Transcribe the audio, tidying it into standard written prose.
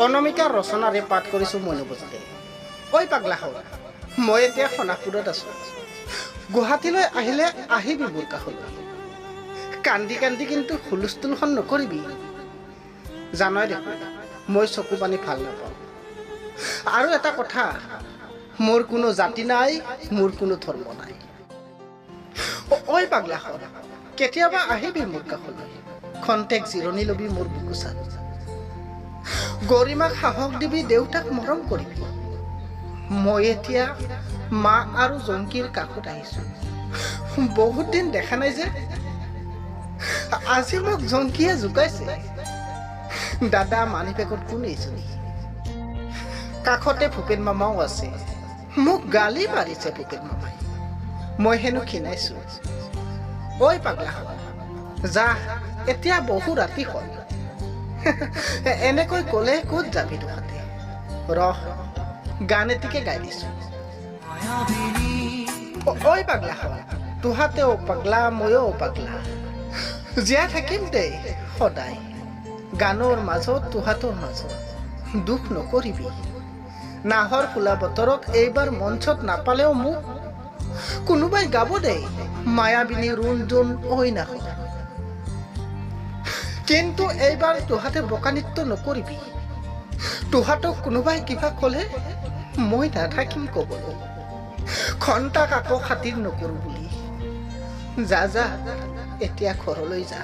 অনামিকা ৰচনাৰে পাঠ কৰিছোঁ মই নবজাতে। ঐ পাগলা হ'ল, মই এতিয়া সোণাপুৰত আছোঁ। গুৱাহাটীলৈ আহিলে আহিবি মোৰ কাষলৈ। কান্দি কান্দি কিন্তু হুলস্থুলখন নকৰিবি। জানই দেখোন মই চকু পানী ভাল নাপাওঁ। আৰু এটা কথা, মোৰ কোনো জাতি নাই, মোৰ কোনো ধৰ্ম নাই। ঐ পাগলা হ'ল, কেতিয়াবা আহিবি মোৰ কাষলৈ। খন্তেক জিৰণি ল'বি মোৰ বুকুচাত। গৰিমাক সাহস দিবি, দেউতাক মৰম কৰিবি। মই এতিয়া মা আৰু জংকীৰ কাষত আহিছোঁ। বহুত দিন দেখা নাই যে। আজি মোক জংকীয়ে জোকাইছে, দাদা মানিবেগত কোন এইজনী। কাষতে ভূপেন মামাও আছে। মোক গালি পাৰিছে ভূপেন মামাই। মই হেনো ক্ষীণাইছোঁ। ঐ পাগলা হ'ল, যা, এতিয়া বহু ৰাতি হ'ল। এনেকৈ ক'লে ক'ত যাবি তহঁতে? ৰহ, গান এটিকে গাই দিছোঁ। ঐ পাগলা হ'ল, তোহাতেও পাগলা, ময়ো পাগলা। জীয়াই থাকিম দেই সদায়, গানৰ মাজত, তোহাতৰ মাজত। দুখ নকৰিবি। নাহৰ ফুলা বতৰত এইবাৰ মঞ্চত নাপালেও মোক কোনোবাই গাব দেই, মায়াবিনী ৰুণ জোন ঐ নাহৰ। কিন্তু এইবাৰ তোহাতে বোকা নৃত্য নকৰিবি। তোহাতক কোনোবাই কিবা ক'লে মই নাথাকিম ক'বলৈ। ঘণ্টাক আকৌ খাতিৰ নকৰোঁ বুলি। যা যা, এতিয়া ঘৰলৈ যা।